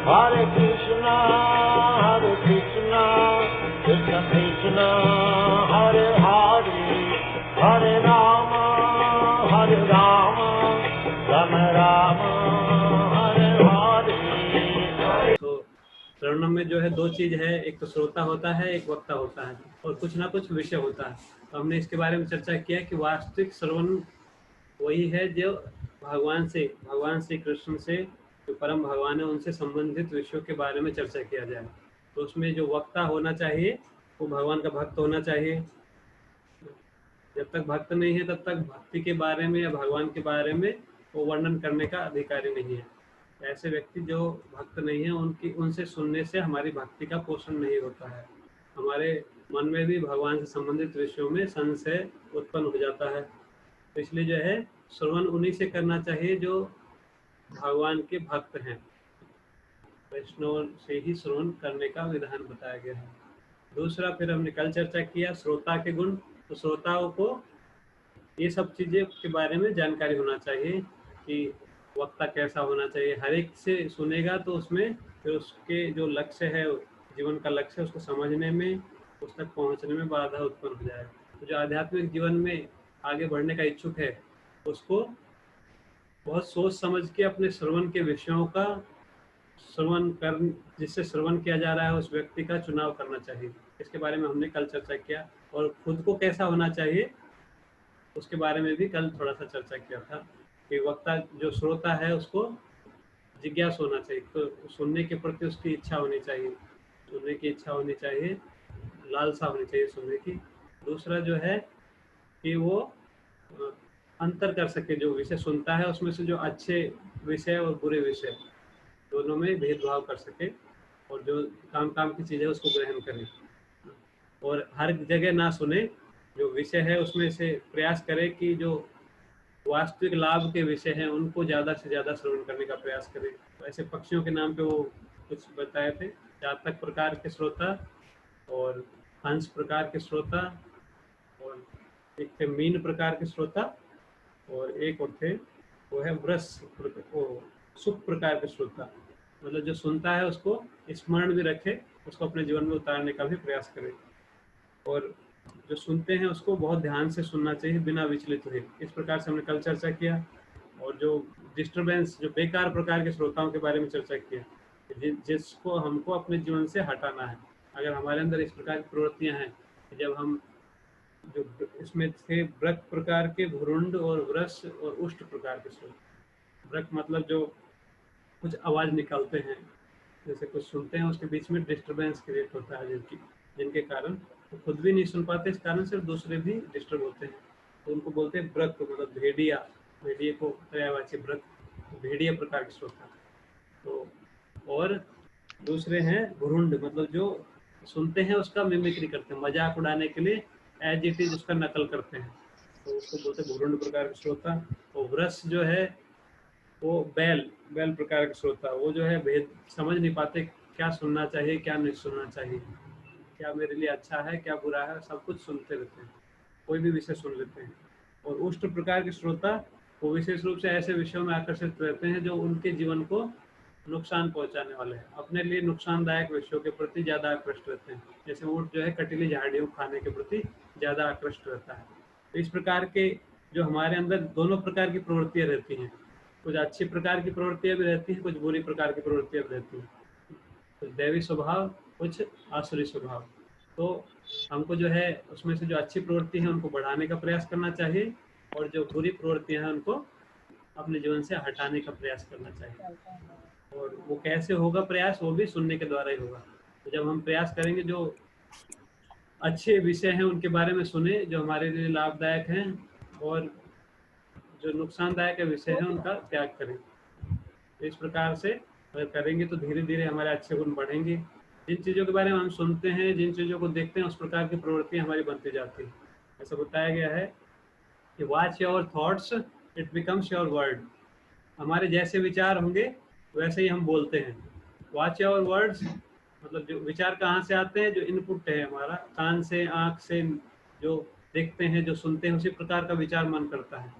Hare Krishna, Krishna Krishna, Hare Hare, Hare Rama, Rama Rama, Hare Hare। तो श्रवणम में जो है दो चीज है, एक तो श्रोता होता है, एक वक्ता होता है, और कुछ ना कुछ विषय होता है। तो हमने इसके बारे में चर्चा किया कि वास्तविक श्रवण वही है जो भगवान श्री कृष्ण से, जो परम भगवान है, उनसे संबंधित विषयों के बारे में चर्चा किया जाए। तो उसमें जो वक्ता होना चाहिए वो भगवान का भक्त होना चाहिए। जब तक भक्त नहीं है तब तक भक्ति के बारे में या भगवान के बारे में वो वर्णन करने का अधिकारी नहीं है। ऐसे व्यक्ति जो भक्त नहीं है उनसे सुनने से हमारी भक्ति का पोषण नहीं होता है। हमारे मन में भी भगवान से संबंधित विषयों में संशय उत्पन्न हो जाता है। तो इसलिए जो है श्रवण उन्हीं से करना चाहिए जो भगवान के भक्त हैं। वैष्णव से ही श्रवण करने का विधान बताया गया है। दूसरा, फिर हमने कल चर्चा किया श्रोता के गुण। तो श्रोताओं को ये सब चीज़ें के बारे में जानकारी होना चाहिए कि वक्ता कैसा होना चाहिए। हर एक से सुनेगा तो उसमें फिर उसके जो लक्ष्य है, जीवन का लक्ष्य, उसको समझने में, उस तक पहुंचने में बाधा उत्पन्न हो जाएगा। तो जो आध्यात्मिक जीवन में आगे बढ़ने का इच्छुक है उसको बहुत सोच समझ के अपने श्रवण के विषयों का श्रवण कर, जिससे श्रवण किया जा रहा है उस व्यक्ति का चुनाव करना चाहिए। इसके बारे में हमने कल चर्चा किया। और खुद को कैसा होना चाहिए उसके बारे में भी कल थोड़ा सा चर्चा किया था कि वक्ता जो श्रोता है उसको जिज्ञास होना चाहिए, तो सुनने के प्रति उसकी इच्छा होनी चाहिए, सुनने की इच्छा होनी चाहिए, लालसा होनी चाहिए सुनने की। दूसरा जो है कि वो अंतर कर सके, जो विषय सुनता है उसमें से जो अच्छे विषय और बुरे विषय दोनों में भेदभाव कर सके, और जो काम की चीज़ है उसको ग्रहण करे, और हर जगह ना सुने। जो विषय है उसमें से प्रयास करे कि जो वास्तविक लाभ के विषय हैं उनको ज़्यादा से ज़्यादा श्रवण करने का प्रयास करें। तो ऐसे पक्षियों के नाम पे वो कुछ बताए थे, जातक प्रकार के श्रोता, और हंस प्रकार के श्रोता, और एक थे मीन प्रकार के श्रोता, और एक और थे वो है सुख प्रकार के श्रोता। मतलब जो सुनता है उसको स्मरण भी रखे, उसको अपने जीवन में उतारने का भी प्रयास करे, और जो सुनते हैं उसको बहुत ध्यान से सुनना चाहिए बिना विचलित हुए। इस प्रकार से हमने कल चर्चा किया। और जो डिस्टरबेंस, जो बेकार प्रकार के श्रोताओं के बारे में चर्चा किया, जिसको हमको अपने जीवन से हटाना है। अगर हमारे अंदर इस प्रकार की प्रवृत्तियां हैं, जब हम जो इसमें थे व्रक प्रकार के, भ्रुंड और वृष और उष्ट प्रकार के श्रोता। व्रक मतलब जो कुछ आवाज निकालते हैं, जैसे कुछ सुनते हैं उसके बीच में डिस्टरबेंस क्रिएट होता है, जिनके कारण वो खुद भी नहीं सुन पाते, इस कारण से दूसरे भी डिस्टर्ब होते हैं। तो उनको बोलते हैं व्रक, मतलब भेड़िया। भेड़िए को पर्यायवाची व्रक, भेड़िया प्रकार के श्रोता। तो और दूसरे हैं भ्रुंड, मतलब जो सुनते हैं उसका मिमिक्री करते हैं, मजाक उड़ाने के लिए एज इट इज उसका नकल करते हैं, तो उसको बोलते हैं भ्रुंड प्रकार के श्रोता। और वृष जो है वो बैल प्रकार के श्रोता, वो जो है भेद समझ नहीं पाते, क्या सुनना चाहिए क्या नहीं सुनना चाहिए, क्या मेरे लिए अच्छा है क्या बुरा है, सब कुछ सुनते रहते हैं, कोई भी विषय सुन लेते हैं। और उष्ट प्रकार के श्रोता वो विशेष रूप से ऐसे विषयों में आकर्षित रहते हैं जो उनके जीवन को नुकसान पहुंचाने वाले हैं, अपने लिए नुकसानदायक विषयों के प्रति ज़्यादा आकृष्ट रहते हैं। जैसे ऊँट जो है कटीली झाड़ियों खाने के प्रति ज़्यादा आकृष्ट रहता है। तो इस प्रकार के जो हमारे अंदर दोनों प्रकार की प्रवृत्तियाँ रहती हैं, कुछ अच्छी प्रकार की प्रवृत्तियाँ भी रहती हैं, कुछ बुरी प्रकार की प्रवृत्तियाँ भी रहती हैं, कुछ दैवी स्वभाव, कुछ आसुरी स्वभाव। तो हमको जो है उसमें से जो अच्छी प्रवृत्ति है उनको बढ़ाने का प्रयास करना चाहिए, और जो बुरी प्रवृत्तियां हैं उनको अपने जीवन से हटाने का प्रयास करना चाहिए। और वो कैसे होगा प्रयास, वो भी सुनने के द्वारा ही होगा। तो जब हम प्रयास करेंगे जो अच्छे विषय हैं उनके बारे में सुने जो हमारे लिए लाभदायक हैं, और जो नुकसानदायक विषय हैं उनका त्याग करें। तो इस प्रकार से अगर करेंगे तो धीरे धीरे हमारे अच्छे गुण बढ़ेंगे। जिन चीज़ों के बारे में हम सुनते हैं, जिन चीज़ों को देखते हैं, उस प्रकार की प्रवृत्ति हमारी बनती जाती है। ऐसा बताया गया है कि watch your thoughts, it becomes your word. हमारे जैसे विचार होंगे वैसे ही हम बोलते हैं। वॉच योर वर्ड्स मतलब जो विचार कहाँ से आते हैं, जो इनपुट है हमारा कान से, आँख से, जो देखते हैं, जो सुनते हैं, उसी प्रकार का विचार मन करता है,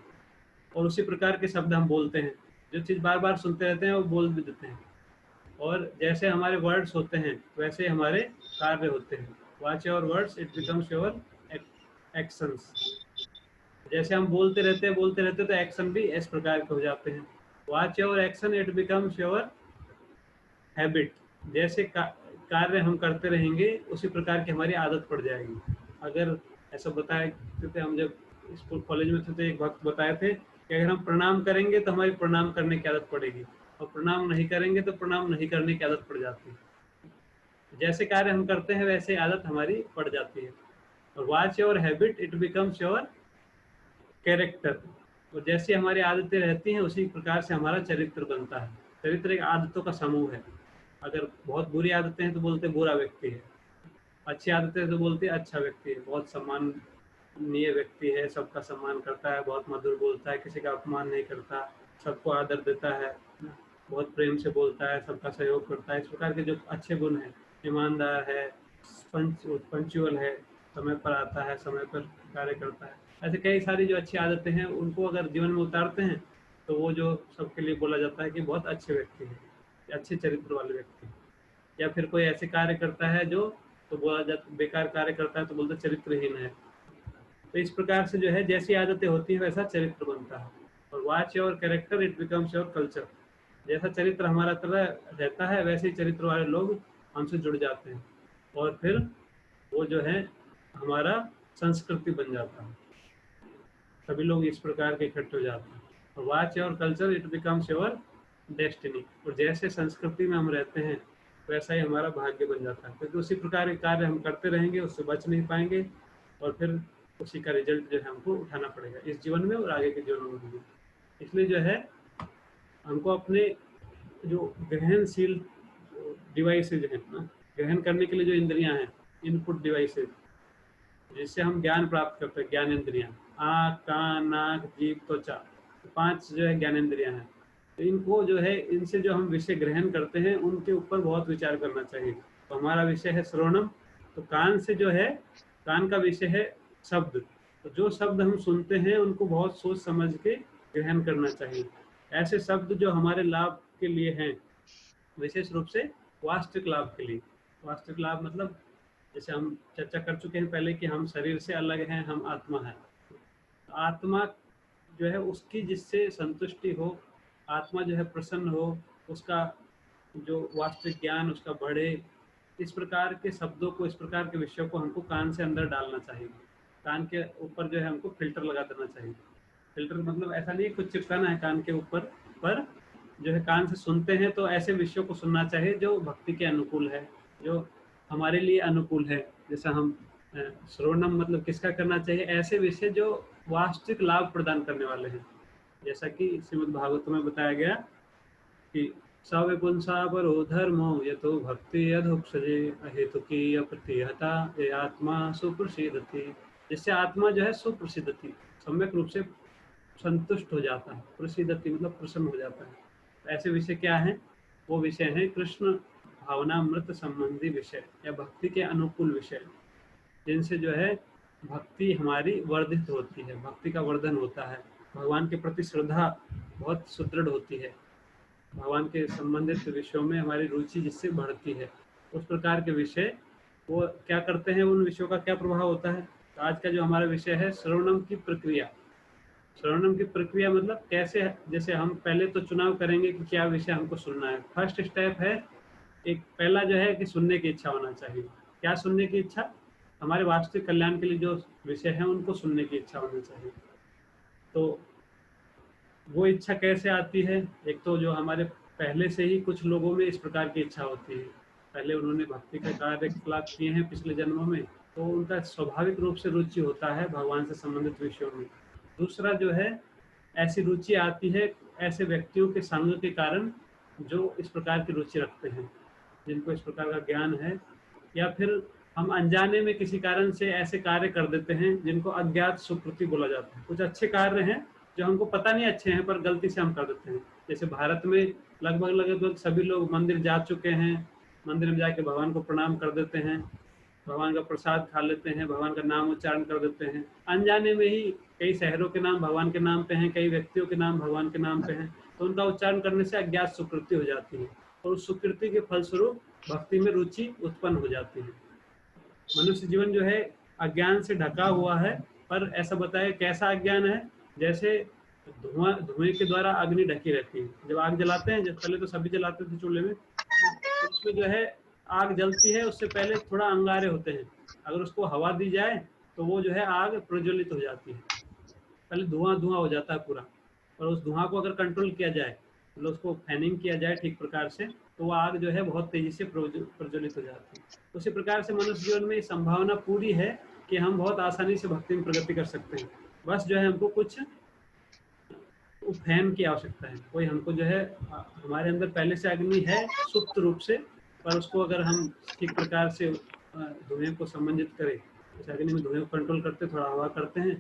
और उसी प्रकार के शब्द हम बोलते हैं। जो चीज़ बार बार सुनते रहते हैं वो बोल भी देते हैं। और जैसे हमारे वर्ड्स होते हैं वैसे हमारे कार्य होते हैं। Watch your words it becomes your actions. जैसे हम बोलते रहते तो एक्शन भी इस प्रकार के हो जाते हैं। Watch your action it becomes your habit. जैसे कार्य हम करते रहेंगे उसी प्रकार की हमारी आदत पड़ जाएगी। अगर ऐसा बताया थे हम जब स्कूल कॉलेज में थे तो एक वक्त बताए थे कि अगर हम प्रणाम करेंगे तो हमारी प्रणाम करने की आदत पड़ेगी, और प्रणाम नहीं करेंगे तो प्रणाम नहीं करने की आदत पड़ जाती है। जैसे कार्य हम करते हैं वैसे आदत हमारी पड़ जाती है। और watch your habit it becomes your character. तो जैसी हमारी आदतें रहती हैं उसी प्रकार से हमारा चरित्र बनता है। चरित्र एक आदतों का समूह है। अगर बहुत बुरी आदतें हैं तो बोलते बुरा व्यक्ति है, अच्छी आदतें हैं तो बोलते अच्छा व्यक्ति है, बहुत सम्माननीय व्यक्ति है, सबका सम्मान करता है, बहुत मधुर बोलता है, किसी का अपमान नहीं करता, सबको आदर देता है, बहुत प्रेम से बोलता है, सबका सहयोग करता है। इस प्रकार के जो अच्छे गुण हैं, ईमानदार है, पंचुअल है, समय पर आता है, समय पर कार्य करता है, ऐसे कई सारी जो अच्छी आदतें हैं उनको अगर जीवन में उतारते हैं तो वो जो सबके लिए बोला जाता है कि बहुत अच्छे व्यक्ति हैं, अच्छे चरित्र वाले व्यक्ति हैं। या फिर कोई ऐसे कार्य करता है जो तो बोला जाता, बेकार कार्य करता है तो बोलते चरित्रहीन है। तो इस प्रकार से जो है जैसी आदतें होती हैं वैसा चरित्र बनता है। और watch your character it becomes your culture. जैसा चरित्र हमारा तरह रहता है वैसे ही चरित्र वाले लोग हमसे जुड़ जाते हैं, और फिर वो जो है हमारा संस्कृति बन जाता है। सभी लोग इस प्रकार के इकट्ठे हो जाते हैं। और watch your culture it becomes your destiny. और जैसे संस्कृति में हम रहते हैं वैसा ही हमारा भाग्य बन जाता है, क्योंकि उसी प्रकार के कार्य हम करते रहेंगे, उससे बच नहीं पाएंगे, और फिर उसी का रिजल्ट जो है हमको उठाना पड़ेगा इस जीवन में और आगे के जीवन में भी। इसलिए जो है हमको अपने जो ग्रहणशील डिवाइसेज हैं ना, ग्रहण करने के लिए जो इंद्रियां हैं, इनपुट डिवाइसेज, जिससे हम ज्ञान प्राप्त करते हैं, ज्ञान इंद्रियां, आँख, कान, नाक, जीभ, त्वचा, तो 5 जो है ज्ञान इंद्रियां हैं। तो इनको जो है, इनसे जो हम विषय ग्रहण करते हैं उनके ऊपर बहुत विचार करना चाहिए। तो हमारा विषय है श्रवणम, तो कान से जो है, कान का विषय है शब्द। तो जो शब्द हम सुनते हैं उनको बहुत सोच समझ के ग्रहण करना चाहिए। ऐसे शब्द जो हमारे लाभ के लिए हैं, विशेष रूप से वास्तविक लाभ के लिए। वास्तविक लाभ मतलब जैसे हम चर्चा कर चुके हैं पहले कि हम शरीर से अलग हैं, हम आत्मा हैं। आत्मा जो है उसकी जिससे संतुष्टि हो, आत्मा जो है प्रसन्न हो, उसका जो वास्तविक ज्ञान उसका बढ़े, इस प्रकार के शब्दों को, इस प्रकार के विषयों को हमको कान से अंदर डालना चाहिए। कान के ऊपर जो है हमको फिल्टर लगा देना चाहिए। फिल्टर मतलब ऐसा नहीं कुछ चिपकाना है कान के ऊपर, पर जो है कान से सुनते हैं तो ऐसे विषयों को सुनना चाहिए जो भक्ति के अनुकूल है, जो हमारे लिए अनुकूल है। जैसा हम श्रवणम मतलब किसका करना चाहिए, ऐसे विषय जो वास्तविक लाभ प्रदान करने वाले हैं। जैसा कि श्रीमद् भागवत में बताया गया कि सवे पुंसा परो धर्मो यतो भक्ति अधोक्षजे अहेतुकी अप्रतिहता ये आत्मा सुप्रसिद्धति। जिससे आत्मा जो है सुप्रसिद्धति, सम्यक रूप से संतुष्ट हो जाता है। प्रसिद्धति मतलब प्रसन्न हो जाता है। तो ऐसे विषय क्या हैं, वो विषय हैं कृष्ण भावनामृत संबंधी विषय या भक्ति के अनुकूल विषय, जिनसे जो है भक्ति हमारी वर्धित होती है, भक्ति का वर्धन होता है, भगवान के प्रति श्रद्धा बहुत सुदृढ़ होती है, भगवान के संबंधित विषयों में हमारी रुचि जिससे बढ़ती है। उस प्रकार के विषय वो क्या करते हैं, उन विषयों का क्या प्रभाव होता है। तो आज का जो हमारा विषय है श्रवणम की प्रक्रिया। श्रवणम की प्रक्रिया मतलब कैसे, जैसे हम पहले तो चुनाव करेंगे कि क्या विषय हमको सुनना है। फर्स्ट स्टेप है, एक पहला जो है कि सुनने की इच्छा होना चाहिए। क्या सुनने की इच्छा, हमारे वास्तविक कल्याण के लिए जो विषय है उनको सुनने की इच्छा होनी चाहिए। तो वो इच्छा कैसे आती है, एक तो जो हमारे पहले से ही कुछ लोगों में इस प्रकार की इच्छा होती है, पहले उन्होंने भक्ति का कार्यकलाप किए हैं पिछले जन्मों में, तो उनका स्वाभाविक रूप से रुचि होता है भगवान से संबंधित विषयों में। दूसरा जो है, ऐसी रुचि आती है ऐसे व्यक्तियों के संग के कारण जो इस प्रकार की रुचि रखते हैं, जिनको इस प्रकार का ज्ञान है। या फिर हम अनजाने में किसी कारण से ऐसे कार्य कर देते हैं जिनको अज्ञात सुकृति बोला जाता है। कुछ अच्छे कार्य हैं जो हमको पता नहीं अच्छे हैं पर गलती से हम कर देते हैं। जैसे भारत में लगभग सभी लोग मंदिर जा चुके हैं, मंदिर में जाके भगवान को प्रणाम कर देते हैं, भगवान का प्रसाद खा लेते हैं, भगवान का नाम उच्चारण कर देते हैं। अनजाने में ही कई शहरों के नाम भगवान के नाम पे हैं, कई व्यक्तियों के नाम भगवान के नाम पे हैं, तो उनका उच्चारण करने से अज्ञात सुकृति हो जाती है। और उस सुकृति के फलस्वरूप भक्ति में रुचि उत्पन्न हो जाती है। मनुष्य जीवन जो है अज्ञान से ढका हुआ है, पर ऐसा बताया कैसा अज्ञान है, जैसे धुएं के द्वारा अग्नि ढकी रहती है। जब आग जलाते हैं, जब पहले तो सभी जलाते थे चूल्हे में, तो उसमें जो है आग जलती है, उससे पहले थोड़ा अंगारे होते हैं, अगर उसको हवा दी जाए तो वो जो है आग प्रज्वलित हो जाती है। पहले धुआं धुआं हो जाता है पूरा, और उस धुआं को अगर कंट्रोल किया जाए, मतलब उसको फैनिंग किया जाए ठीक प्रकार से, तो वो आग जो है बहुत तेजी से प्रज्वलित हो जाती है। उसी प्रकार से मनुष्य जीवन में संभावना पूरी है कि हम बहुत आसानी से भक्ति में प्रगति कर सकते हैं। बस जो है हमको कुछ फैन की आवश्यकता है। कोई हमको जो है, हमारे अंदर पहले से अग्नि है सुप्त रूप से, पर उसको अगर हम ठीक प्रकार से धुएं को संबंधित करें, जैसे अग्नि में धुएं को कंट्रोल करते, थोड़ा हवा करते हैं,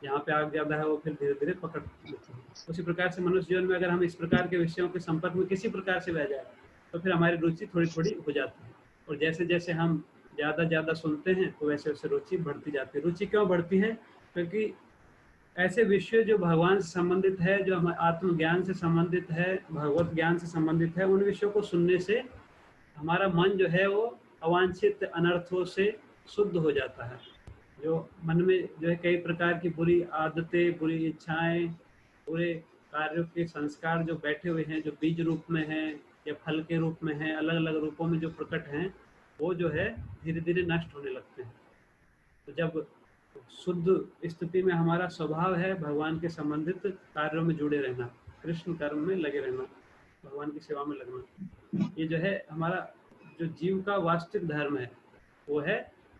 जहाँ पे आग ज्यादा है वो फिर धीरे धीरे पकड़ लेते हैं। उसी प्रकार से मनुष्य जीवन में अगर हम इस प्रकार के विषयों के संपर्क में किसी प्रकार से बह जाए, तो फिर हमारी रुचि थोड़ी थोड़ी हो जाती है, और जैसे जैसे हम ज्यादा सुनते हैं तो वैसे वैसे रुचि बढ़ती जाती है। रुचि क्यों बढ़ती है? क्योंकि ऐसे विषय जो भगवान से संबंधित है, जो हमारे आत्मज्ञान से संबंधित है, भगवत ज्ञान से संबंधित है, उन विषयों को सुनने से हमारा मन जो है वो अवांछित अनर्थों से शुद्ध हो जाता है। जो मन में जो है कई प्रकार की बुरी आदतें, बुरी इच्छाएं, बुरे कार्यों के संस्कार जो बैठे हुए हैं, जो बीज रूप में हैं या फल के रूप में हैं, अलग अलग रूपों में जो प्रकट हैं, वो जो है धीरे धीरे नष्ट होने लगते हैं। तो जब शुद्ध स्थिति में हमारा स्वभाव है भगवान के संबंधित कार्यों में जुड़े रहना, कृष्ण कर्म में लगे रहना, भगवान की सेवा में लगना, ये जो है हमारा जो जीव का वास्तविक धर्म है, वो है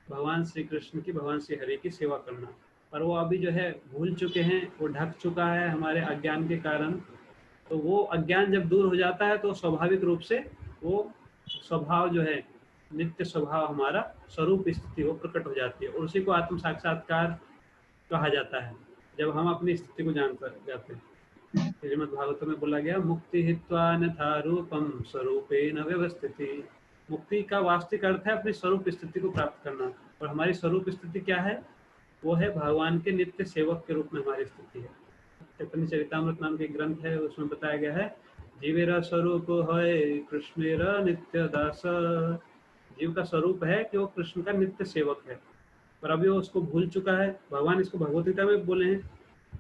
भगवान श्री कृष्ण की, भगवान श्री हरि की सेवा करना। पर वो अभी जो है भूल चुके हैं, वो ढक चुका है हमारे अज्ञान के कारण। तो वो अज्ञान जब दूर हो जाता है तो स्वाभाविक रूप से वो स्वभाव जो है, नित्य स्वभाव, हमारा स्वरूप स्थिति वो प्रकट हो जाती है, और उसी को आत्म साक्षात्कार कहा जाता है, जब हम अपनी स्थिति को जान कर जाते हैं। श्रीमद् भागवत में बोला गया, मुक्ति हित्वा अन्यथा रूपम स्वरूपेण व्यवस्थिति। मुक्ति का वास्तविक अर्थ है अपनी स्वरूप स्थिति को प्राप्त करना, और हमारी स्वरूप स्थिति क्या है? वो है भगवान के नित्य सेवक के रूप में हमारी स्थिति है। चैतन्य चरितामृत नाम के ग्रंथ है, उसमें बताया गया है, जीवेरा स्वरूप है कृष्णेरा नित्य दास। जीव का स्वरूप है कि वो कृष्ण का नित्य सेवक है, पर अभी वो उसको भूल चुका है। भगवान इसको भगवत गीता में बोले हैं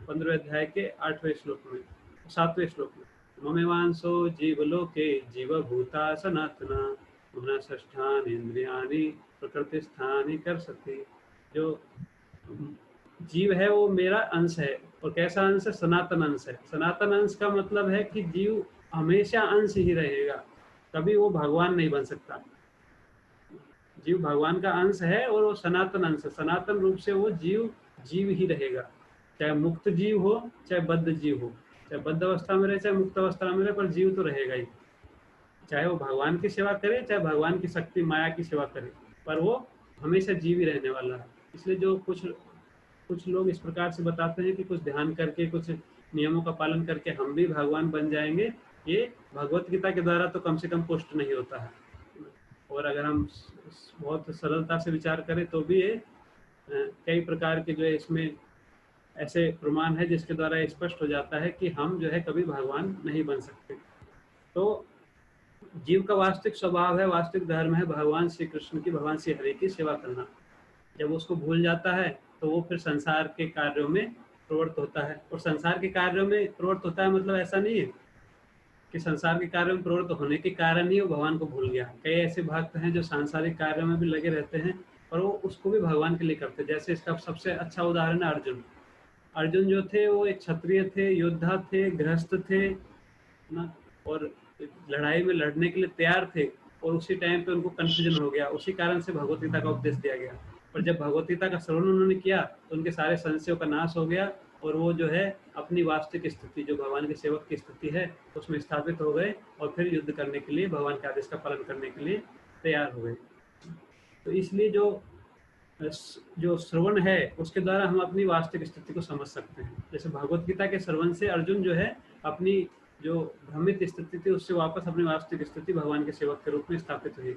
15वें अध्याय के 8वें श्लोक में, 7वें श्लोक में, ममेवांसो जीवलोके जीवभूता सनातना मनः इंद्रियाणि प्रकृति स्थानि कर सकती। जो जीव है वो मेरा अंश है, और कैसा अंश है? सनातन अंश है। सनातन अंश का मतलब है कि जीव हमेशा अंश ही रहेगा, कभी वो भगवान नहीं बन सकता। जीव भगवान का अंश है और वो सनातन अंश है, सनातन रूप से वो जीव जीव ही रहेगा, चाहे मुक्त जीव हो चाहे बद्ध जीव हो, चाहे बद्ध अवस्था में रहे चाहे मुक्त अवस्था में रहे, पर जीव तो रहेगा ही। चाहे वो भगवान की सेवा करे चाहे भगवान की शक्ति माया की सेवा करे, पर वो हमेशा जीव ही रहने वाला है। इसलिए जो कुछ लोग इस प्रकार से बताते हैं कि कुछ ध्यान करके, कुछ नियमों का पालन करके हम भी भगवान बन जाएंगे, ये भगवत गीता के द्वारा तो कम से कम पुष्ट नहीं होता है। और अगर हम बहुत सरलता से विचार करें तो भी ये कई प्रकार के जो है इसमें ऐसे प्रमाण है जिसके द्वारा स्पष्ट हो जाता है कि हम जो है कभी भगवान नहीं बन सकते। तो जीव का वास्तविक स्वभाव है, वास्तविक धर्म है भगवान श्री कृष्ण की, भगवान श्री हरि की सेवा करना। जब उसको भूल जाता है तो वो फिर संसार के कार्यों में प्रवृत्त होता है, और संसार के कार्यों में प्रवृत्त होता है मतलब ऐसा नहीं है कि संसार के कार्यों में प्रवृत्त होने के कारण ही वो भगवान को भूल गया। कई ऐसे भक्त हैं जो सांसारिक कार्यों में भी लगे रहते हैं और वो उसको भी भगवान के लिए करते हैं। जैसे इसका सबसे अच्छा उदाहरण है अर्जुन। अर्जुन जो थे वो एक क्षत्रिय थे, योद्धा थे, गृहस्थ थे ना, और लड़ाई में लड़ने के लिए तैयार थे, और उसी टाइम पे उनको कंफ्यूजन हो गया, उसी कारण से भगवत गीता का उपदेश दिया गया। पर जब भगवत गीता का श्रवण उन्होंने किया तो उनके सारे संशयों का नाश हो गया, और वो जो है अपनी वास्तविक स्थिति, जो भगवान के सेवक की स्थिति है, उसमें स्थापित हो गए, और फिर युद्ध करने के लिए, भगवान के आदेश का पालन करने के लिए तैयार हो गए। तो इसलिए जो श्रवण है उसके द्वारा हम अपनी वास्तविक स्थिति को समझ सकते हैं। जैसे भगवत गीता के श्रवण से अर्जुन जो है अपनी जो भ्रमित स्थिति थी उससे वापस अपनी वास्तविक स्थिति भगवान के सेवक के रूप में स्थापित हुई।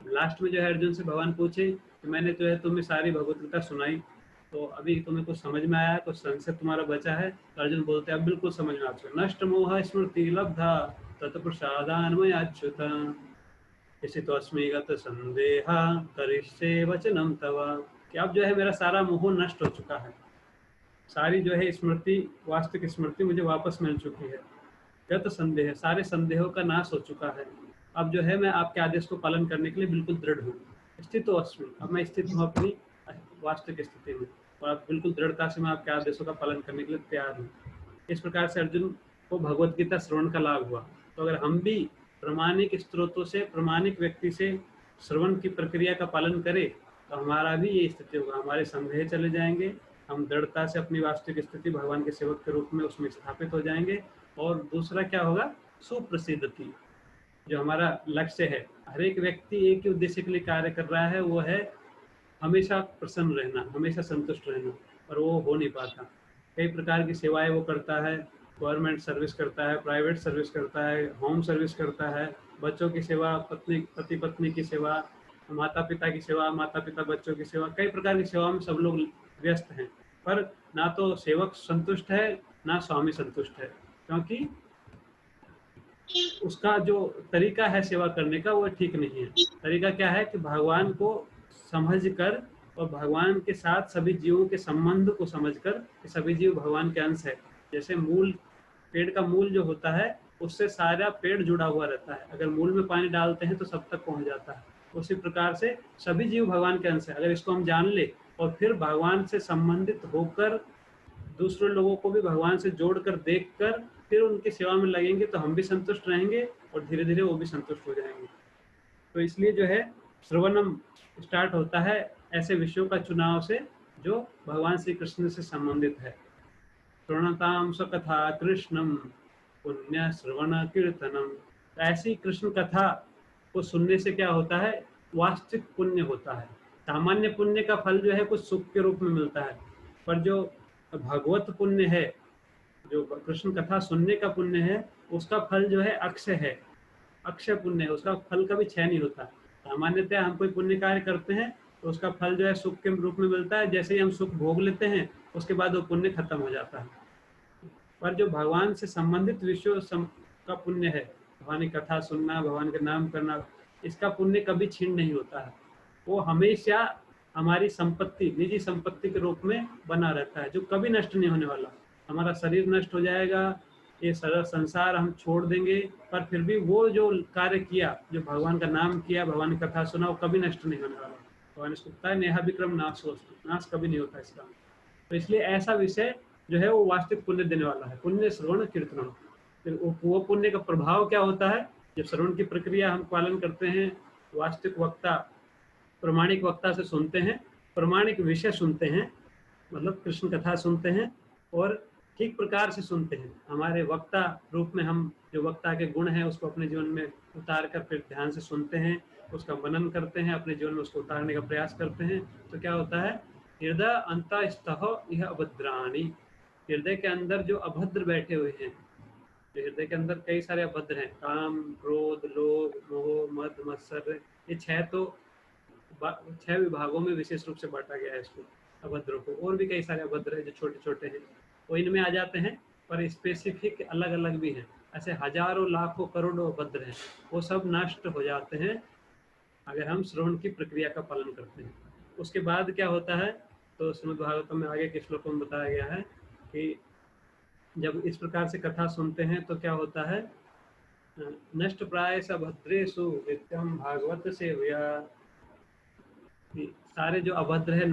लास्ट में जो है अर्जुन से भगवान पूछे कि मैंने जो है तुम्हें सारी भगवत गीता सुनाई, तो अभी तुम्हें कुछ समझ में आया, कुछ संशय तुम्हारा बचा है? तो अर्जुन बोलते हैं अब बिल्कुल समझ में आ चुका। नष्ट मोह स्मृति लब्धा तत्प्रसादान्मय अच्युत इसी तो अस्मिगत संदेहा करिष्ये वचनम तव। कि अब जो है मेरा सारा मोह नष्ट हो चुका है, सारी जो है स्मृति, वास्तविक स्मृति मुझे वापस मिल चुकी है। गत संदेह, सारे संदेहों का नाश हो चुका है। अब जो है मैं आपके आदेश को पालन करने के लिए बिल्कुल दृढ़ हूँ। स्थितो अस्मि, अब मैं स्थित हूँ अपनी वास्तविक स्थिति में, और अब बिल्कुल दृढ़ता से मैं आपके आदेशों का पालन करने के लिए तैयार हूँ। इस प्रकार से अर्जुन को भगवत गीता श्रवण का लाभ हुआ। तो अगर हम भी प्रामाणिक स्त्रोतों से, प्रामाणिक व्यक्ति से श्रवण की प्रक्रिया का पालन करें तो हमारा भी ये स्थिति होगा, हमारे संदेह चले जाएंगे, हम दृढ़ता से अपनी वास्तविक स्थिति भगवान के सेवक के रूप में उसमें स्थापित हो जाएंगे। और दूसरा क्या होगा, सुप्रसिद्धति, जो हमारा लक्ष्य है। हर एक व्यक्ति एक ही उद्देश्य के लिए कार्य कर रहा है, वो है हमेशा प्रसन्न रहना, हमेशा संतुष्ट रहना, और वो हो नहीं पाता। कई प्रकार की सेवाएं वो करता है, गवर्नमेंट सर्विस करता है, प्राइवेट सर्विस करता है, होम सर्विस करता है, बच्चों की सेवा, पति पत्नी की सेवा, माता पिता की सेवा, माता पिता बच्चों की सेवा, कई प्रकार की सेवा में सब लोग व्यस्त हैं। पर ना तो सेवक संतुष्ट है, ना स्वामी संतुष्ट है, क्योंकि उसका जो तरीका है सेवा करने का वो ठीक नहीं है। तरीका क्या है कि भगवान को समझकर और भगवान के साथ सभी जीवों के संबंध को समझकर कि सभी जीव भगवान के अंश है। जैसे मूल, पेड़ का मूल जो होता है उससे सारा पेड़ जुड़ा हुआ रहता है, अगर मूल में पानी डालते हैं तो सब तक पहुंच जाता है। उसी प्रकार से सभी जीव भगवान के अंश है। अगर इसको हम जान ले और फिर भगवान से संबंधित होकर दूसरे लोगों को भी भगवान से जोड़कर देखकर फिर उनकी सेवा में लगेंगे तो हम भी संतुष्ट रहेंगे और धीरे धीरे वो भी संतुष्ट हो जाएंगे। तो इसलिए जो है श्रवणम स्टार्ट होता है ऐसे विषयों का चुनाव से जो भगवान श्री कृष्ण से संबंधित है। श्रवणताम स्वकथा कृष्णम पुण्य श्रवण कीर्तनम। ऐसी कृष्ण कथा को सुनने से क्या होता है, वास्तविक पुण्य होता है। सामान्य पुण्य का फल जो है कुछ सुख के रूप में मिलता है, पर जो भगवत पुण्य है, जो कृष्ण कथा सुनने का पुण्य है, उसका फल जो है अक्षय है, अक्षय पुण्य है, उसका फल कभी क्षय नहीं होता। सामान्यतः हम कोई पुण्य कार्य करते हैं तो उसका फल जो है सुख के रूप में मिलता है, जैसे ही हम सुख भोग लेते हैं उसके बाद वो पुण्य खत्म हो जाता है। पर जो भगवान से संबंधित विषयों का पुण्य है, भगवान की कथा सुनना, भगवान का नाम करना, इसका पुण्य कभी छीन नहीं होता है। वो हमेशा हमारी संपत्ति, निजी संपत्ति के रूप में बना रहता है, जो कभी नष्ट नहीं होने वाला। हमारा शरीर नष्ट हो जाएगा, ये सारा संसार हम छोड़ देंगे, पर फिर भी वो जो कार्य किया, जो भगवान का नाम किया, भगवान की कथा सुना, वो कभी नष्ट नहीं होने वाला। भगवान इसको कहता है नेहा विक्रम नाश, नाश कभी नहीं होता इसका। तो इसलिए ऐसा विषय जो है वो वास्तविक पुण्य देने वाला है। पुण्य श्रवण कीर्तन, फिर वो पुण्य का प्रभाव क्या होता है, जब श्रवण की प्रक्रिया हम पालन करते हैं, वास्तविक वक्ता, प्रमाणिक वक्ता से सुनते हैं, प्रमाणिक विषय सुनते हैं, मतलब कृष्ण कथा सुनते हैं और ठीक प्रकार से सुनते हैं। हमारे वक्ता रूप में हम जो वक्ता के गुण हैं उसको अपने जीवन में उतार कर फिर ध्यान से सुनते हैं, उसका मनन करते हैं, अपने जीवन में उसको उतारने का प्रयास करते हैं। तो क्या होता है, हृदय अंतःस्थः यह अभद्राणि, हृदय के अंदर जो अभद्र बैठे हुए हैं, जो हृदय के अंदर कई सारे अभद्र हैं, काम, क्रोध, लोभ, मोह, मद, मत्सर, ये 6 विभागों में विशेष रूप से बांटा गया है इसको, अभद्रों को। और भी कई सारे अभद्र हैं जो छोटे छोटे हैं, वो इनमें आ जाते हैं, पर स्पेसिफिक अलग अलग भी हैं। ऐसे हजारों लाखों करोड़ों अभद्र हैं, वो सब नष्ट हो जाते हैं अगर हम श्रवण की प्रक्रिया का पालन करते हैं। उसके बाद क्या होता है, तो श्रीमद् भागवतम में आगे के श्लोकों में बताया गया है कि जब इस प्रकार से कथा सुनते हैं तो क्या होता है, नष्ट प्राय भद्रेषु नित्यम भागवत सेवया, सारे जो अभद्र है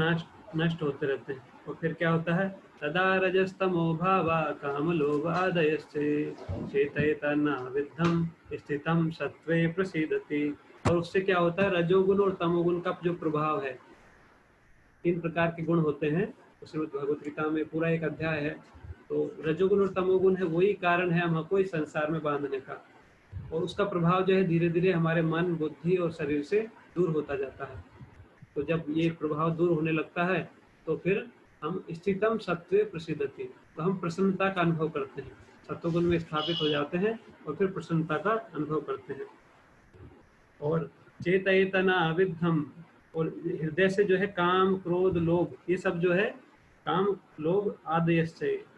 नष्ट होते रहते हैं। और फिर क्या होता है, तदा रजस्तमो भावा काम लोभादयश्चे चेतयेतना विद्धम स्थितम सत्वे प्रसीदति। और उससे क्या होता है, रजोगुण और तमोगुण का जो प्रभाव है, 3 प्रकार के गुण होते हैं, उसमें भगवत गीता में पूरा एक अध्याय है। तो रजोगुण और तमोगुण है, वही कारण है हमको इस संसार में बांधने का, और उसका प्रभाव जो है धीरे धीरे हमारे मन, बुद्धि और शरीर से दूर होता जाता है। तो जब ये प्रभाव दूर होने लगता है तो फिर हम स्थितम सत्वे प्रसिद्धति, तो हम प्रसन्नता का अनुभव करते हैं, सत्वगुण में स्थापित हो जाते हैं और फिर प्रसन्नता का अनुभव करते हैं। और चेतयेतना विद्धम, और हृदय से जो है काम, क्रोध, लोभ, ये सब जो है काम, लोभ, आदि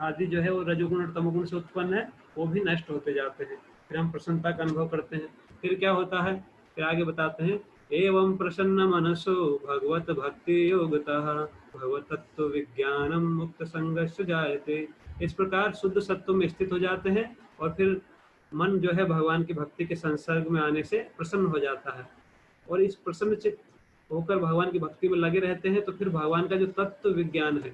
आदि जो है वो रजोगुण और तमोगुण से उत्पन्न है, वो भी नष्ट होते जाते हैं। फिर हम प्रसन्नता का अनुभव करते हैं। फिर क्या होता है, फिर आगे बताते हैं, एवं प्रसन्न मनसो भगवत भक्ति योगतः भगवत तत्व विज्ञानम मुक्त संगस्य जायते। इस प्रकार शुद्ध सत्व में स्थित हो जाते हैं और फिर मन जो है भगवान की भक्ति के संसर्ग में आने से प्रसन्न हो जाता है, और इस प्रसन्न चित्त होकर भगवान की भक्ति में लगे रहते हैं। तो फिर भगवान का जो तत्व विज्ञान है,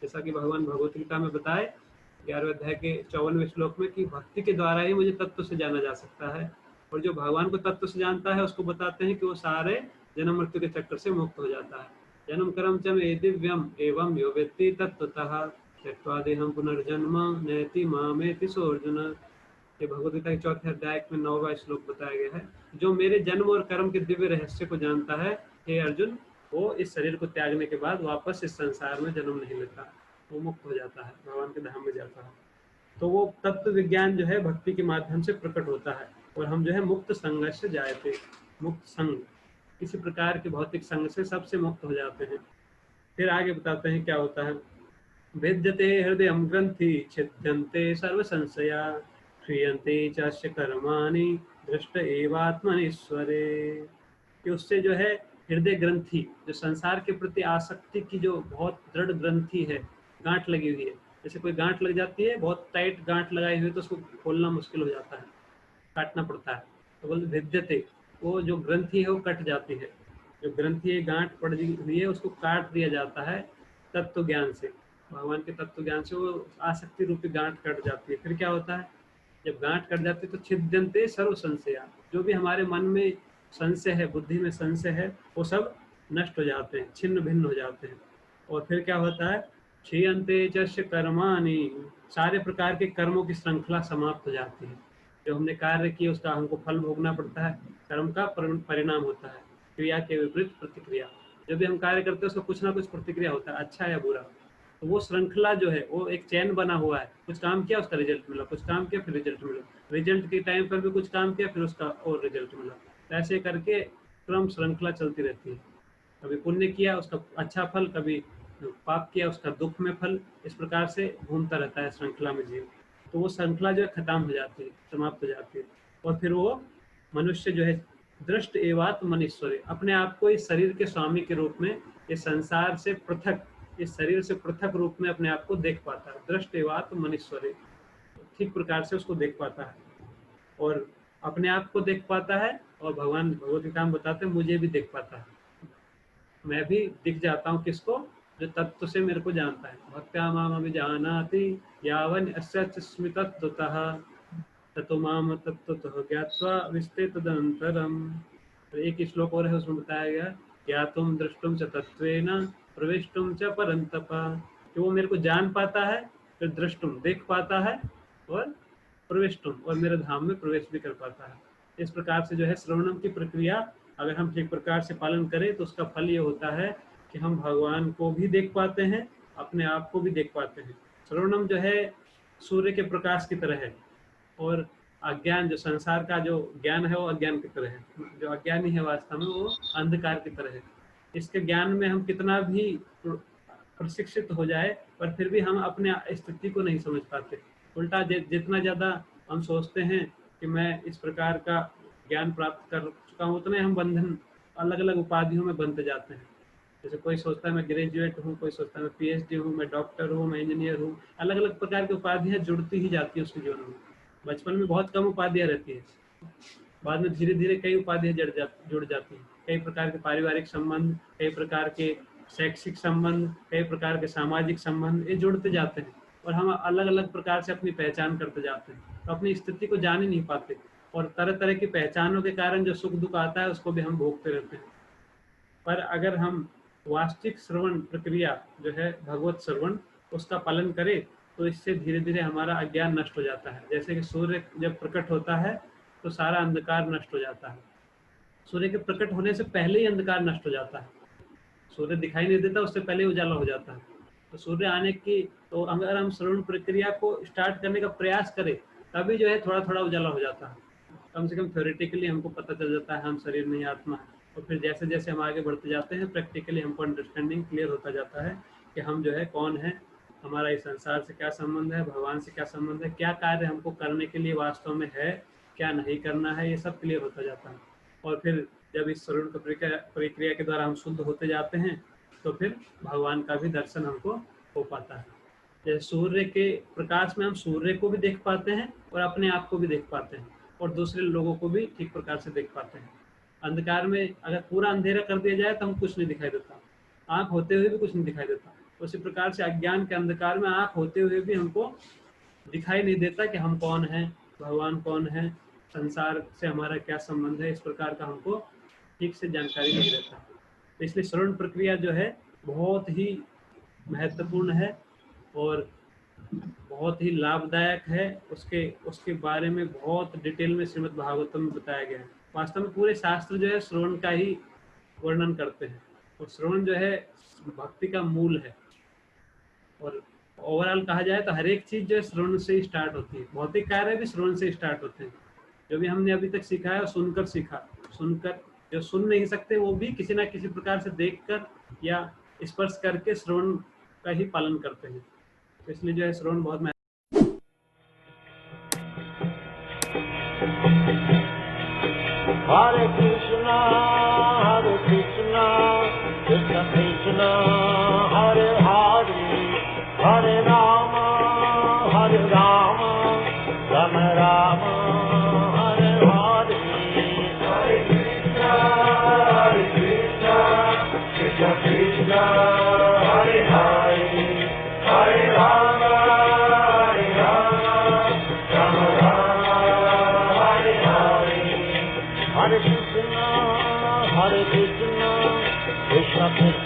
जैसा कि भगवान भगवत गीता में बताए 11वें अध्याय के 54वें श्लोक में, कि भक्ति के द्वारा ही मुझे तत्व से जाना जा सकता है। और जो भगवान को तत्व से जानता है उसको बताते हैं कि वो सारे जन्म मृत्यु के चक्कर से मुक्त हो जाता है। जन्म कर्म च मे दिव्यम एवं यो वेत्ति तत्वतः त्यक्त्वा देहं पुनर्जन्म नयति मामेति सो अर्जुन। ये भगवद गीता के 4थे अध्याय में 9वां श्लोक बताया गया है। जो मेरे जन्म और कर्म के दिव्य रहस्य को जानता है, हे अर्जुन, वो इस शरीर को त्यागने के बाद वापस इस संसार में जन्म नहीं लेता, वो मुक्त हो जाता है, भगवान के धाम में जाता है। तो वो तत्व विज्ञान जो है भक्ति के माध्यम से प्रकट होता है, और हम जो है मुक्त संग से जायते, मुक्त संग, किसी प्रकार के भौतिक संग से सबसे मुक्त हो जाते हैं। फिर आगे बताते हैं क्या होता है, भेद्यते हृदय ग्रंथि छिद्यन्ते सर्व संशया क्रियन्ते चास्य कर्माणि दृष्ट एवात्मनीश्वरे। कि उससे जो है हृदय ग्रंथि, जो संसार के प्रति आसक्ति की जो बहुत दृढ़ ग्रंथि है, गांठ लगी हुई है, जैसे कोई गांठ लग जाती है, बहुत टाइट गांठ लगाई हुई है, तो उसको खोलना मुश्किल हो जाता है, काटना पड़ता है। तो बोलते भेद्यते, वो जो ग्रंथि है वो कट जाती है, जो ग्रंथि गांठ पड़ी हुई है उसको काट दिया जाता है तत्व ज्ञान से, भगवान के तत्व ज्ञान से वो आसक्ति रूपी गांठ कट जाती है। फिर क्या होता है, जब गांठ कट जाती है तो छिद्यन्ते सर्व संशया, जो भी हमारे मन में संशय है, बुद्धि में संशय है, वो सब नष्ट हो जाते हैं, छिन्न भिन्न हो जाते हैं। और फिर क्या होता है, क्षीयन्ते चस्य कर्माणि, सारे प्रकार के कर्मों की श्रृंखला समाप्त हो जाती है। जो हमने कार्य किया उसका हमको फल भोगना पड़ता है, कर्म का परिणाम होता है, क्रिया के विपरीत प्रतिक्रिया। जब भी हम कार्य करते हैं उसका कुछ ना कुछ प्रतिक्रिया होता है, अच्छा या बुरा। तो वो श्रृंखला जो है वो एक चैन बना हुआ है, कुछ काम किया उसका रिजल्ट मिला, कुछ काम किया फिर रिजल्ट मिला, रिजल्ट के टाइम पर भी कुछ काम किया फिर उसका और रिजल्ट मिला। तो ऐसे करके क्रम श्रृंखला चलती रहती है, कभी पुण्य किया उसका अच्छा फल, कभी पाप किया उसका दुख में फल, इस प्रकार से घूमता रहता है श्रृंखला में जीव। तो वो श्रृंखला जो है खत्म हो जाती है, समाप्त हो जाती है, और फिर वो मनुष्य जो है दृष्ट एवात्म मनीश्वरी, अपने आप को इस शरीर के स्वामी के रूप में, इस संसार से पृथक, इस शरीर से पृथक रूप में अपने आप को देख पाता है। दृष्ट एवात्म मनीश्वरी, ठीक प्रकार से उसको देख पाता है, और अपने आप को देख पाता है, और भगवान भगवत गीता में बताते हैं मुझे भी देख पाता है, मैं भी दिख जाता हूँ किसको, जो तत्व से मेरे को जानता है। भक्त्या माम अभिजानाति यावन अस्मि तत्त्वतः ततो माम तत्त्वतः ज्ञात्वा विस्ते तदनन्तरम। एक श्लोक और है, उसमें बताया गया, ज्ञातुम दृष्टुम च तत्वेन प्रविष्टुम च परंतप, कि वो मेरे को जान पाता है, फिर दृष्टुम देख पाता है, और प्रविष्टुम और मेरे धाम में प्रवेश भी कर पाता है। इस प्रकार से जो है श्रवणम की प्रक्रिया अगर हम ठीक प्रकार से पालन करें तो उसका फल ये होता है कि हम भगवान को भी देख पाते हैं, अपने आप को भी देख पाते हैं। श्रवणम जो है सूर्य के प्रकाश की तरह है, और अज्ञान जो संसार का जो ज्ञान है वो अज्ञान की तरह है, जो अज्ञानी है वास्तव में वो अंधकार की तरह है। इसके ज्ञान में हम कितना भी प्रशिक्षित हो जाए पर फिर भी हम अपने स्थिति को नहीं समझ पाते। उल्टा जितना ज्यादा हम सोचते हैं कि मैं इस प्रकार का ज्ञान प्राप्त कर चुका हूँ, उतने हम बंधन अलग अलग उपाधियों में बनते जाते हैं। जैसे कोई सोचता है मैं ग्रेजुएट हूँ, कोई सोचता है मैं पीएचडी हूँ, मैं डॉक्टर हूँ, मैं इंजीनियर हूँ, अलग अलग प्रकार की उपाधियां जुड़ती ही जाती है उसके जीवन में। बचपन में बहुत कम उपाधियां रहती है, बाद में धीरे धीरे कई उपाधियां जुड़ जाती हैं। कई प्रकार के पारिवारिक संबंध, कई प्रकार के शैक्षिक संबंध, कई प्रकार के सामाजिक संबंध, ये जुड़ते जाते हैं, और हम अलग अलग प्रकार से अपनी पहचान करते जाते हैं, तो अपनी स्थिति को जान ही नहीं पाते, और तरह तरह की पहचानों के कारण जो सुख दुख आता है उसको भी हम भोगते रहते हैं। पर अगर हम वास्तविक श्रवण प्रक्रिया जो है भगवत श्रवण, उसका पालन करें तो इससे धीरे धीरे हमारा अज्ञान नष्ट हो जाता है। जैसे कि सूर्य जब प्रकट होता है तो सारा अंधकार नष्ट हो जाता है, सूर्य के प्रकट होने से पहले ही अंधकार नष्ट हो जाता है, सूर्य दिखाई नहीं देता उससे पहले उजाला हो जाता है। तो सूर्य आने की, तो अगर हम श्रवण प्रक्रिया को स्टार्ट करने का प्रयास करें तभी जो है थोड़ा थोड़ा उजाला हो जाता है, कम से कम थ्योरेटिकली हमको पता चल जाता है हम शरीर नहीं आत्मा है। और फिर जैसे जैसे हम आगे बढ़ते जाते हैं प्रैक्टिकली हमको अंडरस्टैंडिंग क्लियर होता जाता है कि हम जो है कौन है, हमारा इस संसार से क्या संबंध है, भगवान से क्या संबंध है, क्या कार्य हमको करने के लिए वास्तव में है, क्या नहीं करना है, ये सब क्लियर होता जाता है। और फिर जब इस श्रवण प्रक्रिया के द्वारा हम शुद्ध होते जाते हैं तो फिर भगवान का भी दर्शन हमको हो पाता है। जैसे सूर्य के प्रकाश में हम सूर्य को भी देख पाते हैं और अपने आप को भी देख पाते हैं और दूसरे लोगों को भी ठीक प्रकार से देख पाते हैं। अंधकार में अगर पूरा अंधेरा कर दिया जाए तो हम कुछ नहीं दिखाई देता, आँख होते हुए भी कुछ नहीं दिखाई देता। उसी प्रकार से अज्ञान के अंधकार में आँख होते हुए भी हमको दिखाई नहीं देता कि हम कौन हैं, भगवान कौन है, संसार से हमारा क्या संबंध है, इस प्रकार का हमको ठीक से जानकारी नहीं रहता। तो इसलिए श्रवण प्रक्रिया जो है बहुत ही महत्वपूर्ण है और बहुत ही लाभदायक है। उसके बारे में बहुत डिटेल में श्रीमद् भागवतम में बताया गया है। वास्तव में पूरे शास्त्र जो है श्रवण का ही वर्णन करते हैं और श्रवण जो है भक्ति का मूल है। और ओवरऑल कहा जाए तो हर एक चीज जो है श्रवण से ही स्टार्ट होती है। भौतिक कार्य भी श्रवण से स्टार्ट होते हैं। जो भी हमने अभी तक सीखा है सुनकर सीखा, सुनकर जो सुन नहीं सकते वो भी किसी ना किसी प्रकार से देखकर या स्पर्श करके श्रवण का ही पालन करते हैं। तो इसलिए जो है श्रवण बहुत Hare Krishna, Krishna Krishna, Hare Hare, Hare Rama, Rama Rama, Hare Hare. Hare Krishna, Krishna Krishna, Hare Hare, Hare Rama, Rama Rama, Hare Hare. Hare Krishna, Krishna Krishna.